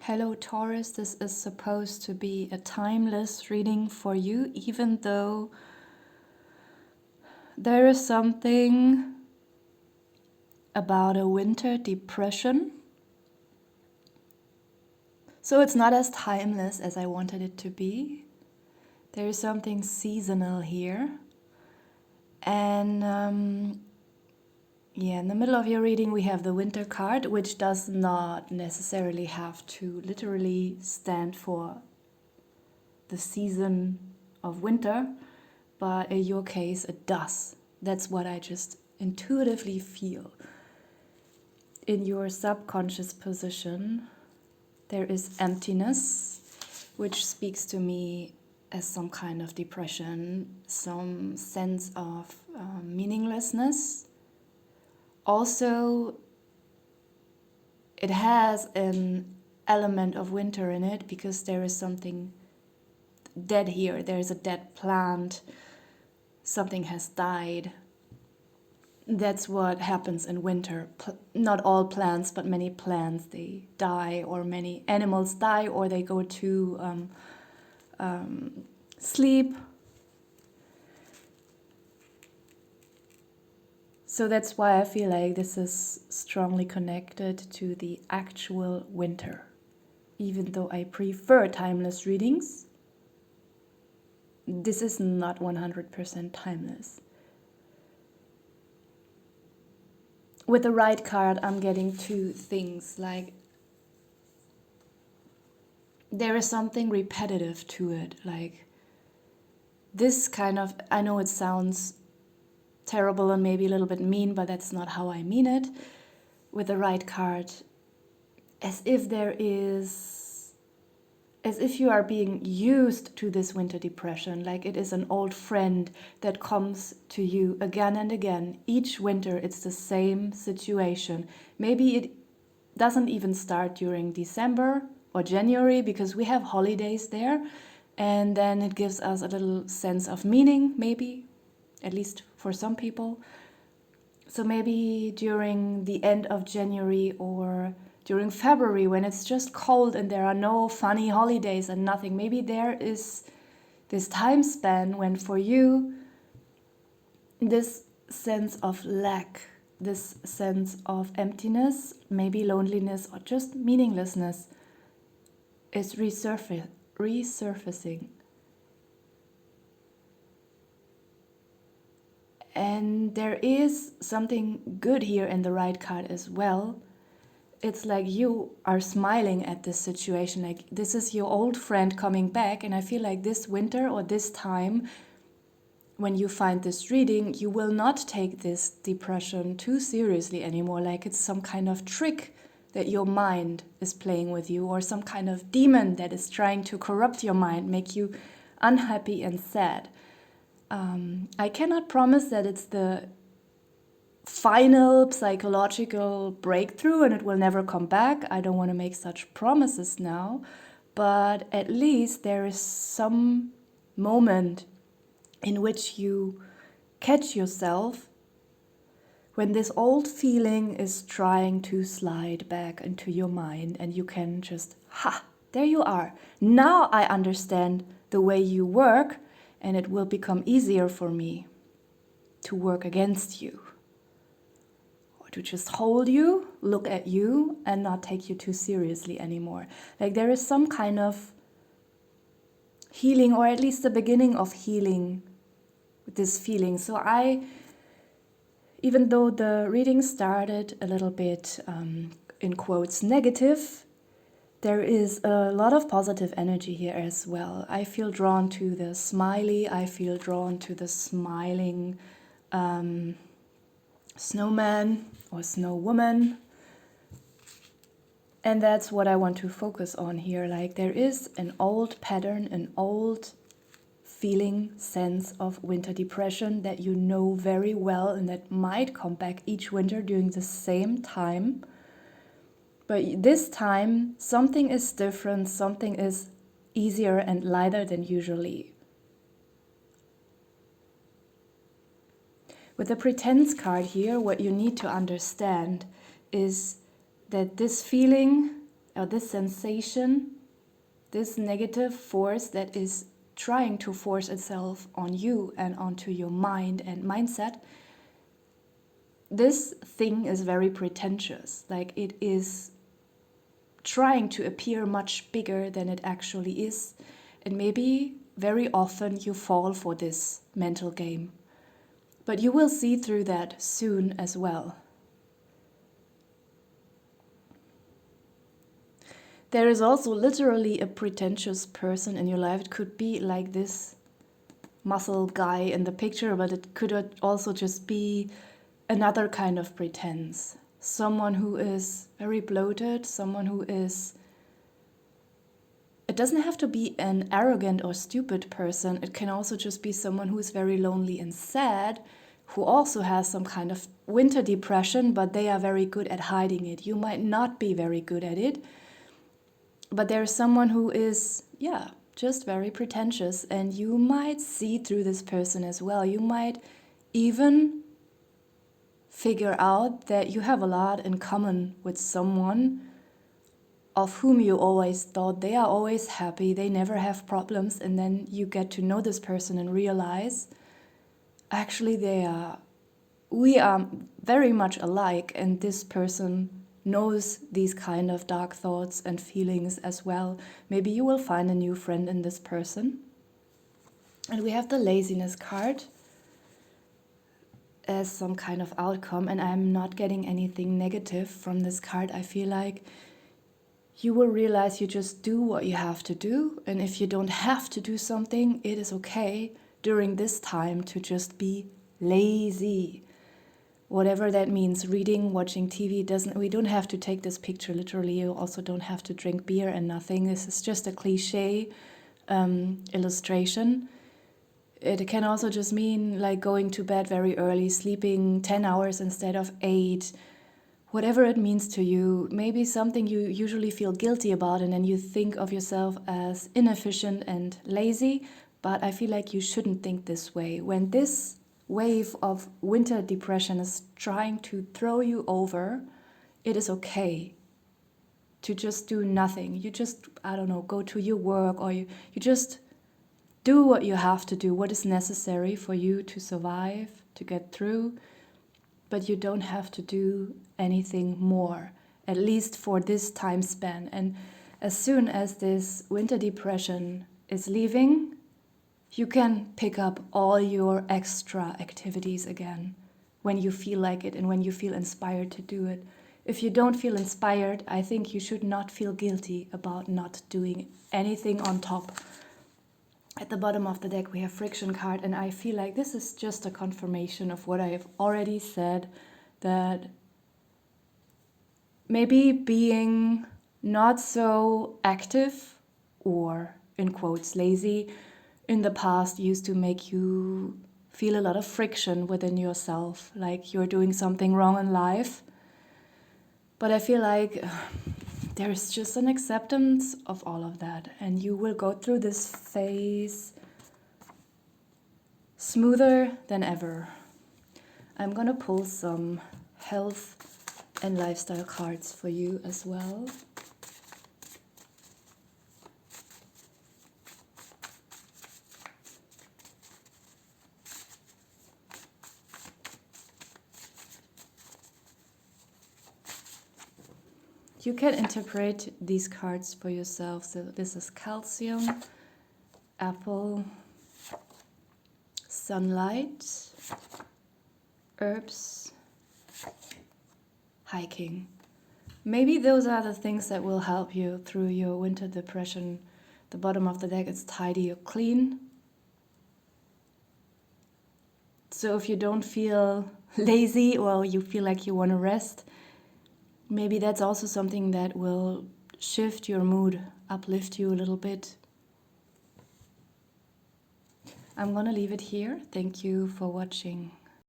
Hello Taurus, this is supposed to be a timeless reading for you, even though there is something about a winter depression. So it's not as timeless as I wanted it to be. There is something seasonal here. And in the middle of your reading we have the winter card, which does not necessarily have to literally stand for the season of winter, but in your case it does. That's what I just intuitively feel. In your subconscious position, there is emptiness, which speaks to me as some kind of depression, some sense of meaninglessness. Also, it has an element of winter in it because there is something dead here. There's a dead plant. Something has died. That's what happens in winter. Not all plants, but many plants, they die, or many animals die, or they go to sleep. So that's why I feel like this is strongly connected to the actual winter. Even though I prefer timeless readings, this is not 100% timeless. With the right card, I'm getting two things. Like, there is something repetitive to it. Like, this kind of, I know it sounds terrible and maybe a little bit mean, but that's not how I mean it. With the right card, as if you are being used to this winter depression, like it is an old friend that comes to you again and again. Each winter it's the same situation. Maybe it doesn't even start during December or January because we have holidays there, and then it gives us a little sense of meaning, maybe, at least for some people. So maybe during the end of January or during February, when it's just cold and there are no funny holidays and nothing, maybe there is this time span when for you this sense of lack, this sense of emptiness, maybe loneliness or just meaninglessness is resurfacing. And there is something good here in the right card as well. It's like you are smiling at this situation, like this is your old friend coming back, and I feel like this winter or this time when you find this reading, you will not take this depression too seriously anymore, like it's some kind of trick that your mind is playing with you, or some kind of demon that is trying to corrupt your mind, make you unhappy and sad. I cannot promise that it's the final psychological breakthrough and it will never come back. I don't want to make such promises now, but at least there is some moment in which you catch yourself when this old feeling is trying to slide back into your mind, and you can just, there you are. Now I understand the way you work, and it will become easier for me to work against you. Or to just hold you, look at you, and not take you too seriously anymore. Like there is some kind of healing, or at least the beginning of healing with this feeling. So even though the reading started a little bit, in quotes, negative, there is a lot of positive energy here as well. I feel drawn to the smiley, I feel drawn to the smiling snowman or snow woman. And that's what I want to focus on here. Like there is an old pattern, an old feeling, sense of winter depression that you know very well and that might come back each winter during the same time. But this time, something is different, something is easier and lighter than usually. With the pretense card here, what you need to understand is that this feeling, or this sensation, this negative force that is trying to force itself on you and onto your mind and mindset, this thing is very pretentious. Like, it is trying to appear much bigger than it actually is. And maybe very often you fall for this mental game. But you will see through that soon as well. There is also literally a pretentious person in your life. It could be like this muscle guy in the picture, but it could also just be another kind of pretense. Someone who is very bloated, someone who is... It doesn't have to be an arrogant or stupid person. It can also just be someone who is very lonely and sad, who also has some kind of winter depression, but they are very good at hiding it. You might not be very good at it, but there's someone who is, just very pretentious, and you might see through this person as well. You might even figure out that you have a lot in common with someone of whom you always thought they are always happy, they never have problems, and then you get to know this person and realize actually we are very much alike, and this person knows these kind of dark thoughts and feelings as well. Maybe you will find a new friend in this person. And we have the laziness card as some kind of outcome, and I'm not getting anything negative from this card. I feel like you will realize you just do what you have to do, and if you don't have to do something, it is okay during this time to just be lazy. Whatever that means, reading, watching TV, we don't have to take this picture literally. You also don't have to drink beer and nothing. This is just a cliche illustration. It can also just mean like going to bed very early, sleeping 10 hours instead of 8, whatever it means to you. Maybe something you usually feel guilty about, and then you think of yourself as inefficient and lazy, but I feel like you shouldn't think this way. When this wave of winter depression is trying to throw you over, it is okay to just do nothing. You just, go to your work, or you just do what you have to do, what is necessary for you to survive, to get through, but you don't have to do anything more, at least for this time span. And as soon as this winter depression is leaving, you can pick up all your extra activities again when you feel like it and when you feel inspired to do it. If you don't feel inspired, I think you should not feel guilty about not doing anything on top. At the bottom of the deck, we have friction card, and I feel like this is just a confirmation of what I have already said, that maybe being not so active, or in quotes lazy, in the past used to make you feel a lot of friction within yourself, like you're doing something wrong in life. But I feel like there's just an acceptance of all of that, and you will go through this phase smoother than ever. I'm gonna pull some health and lifestyle cards for you as well. You can interpret these cards for yourself. So this is calcium, apple, sunlight, herbs, hiking. Maybe those are the things that will help you through your winter depression. The bottom of the deck is tidy or clean. So if you don't feel lazy or you feel like you want to rest, maybe that's also something that will shift your mood, uplift you a little bit. I'm gonna leave it here. Thank you for watching.